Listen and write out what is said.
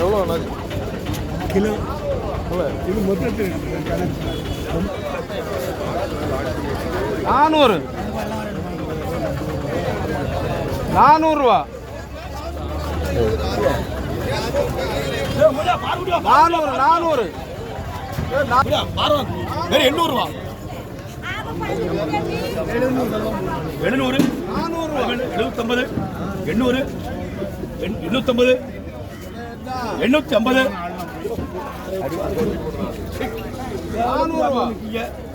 எவ்வளோ கிலோ இது மொத்தத்தில் 400 400 400 800 700 750 800 850 850 400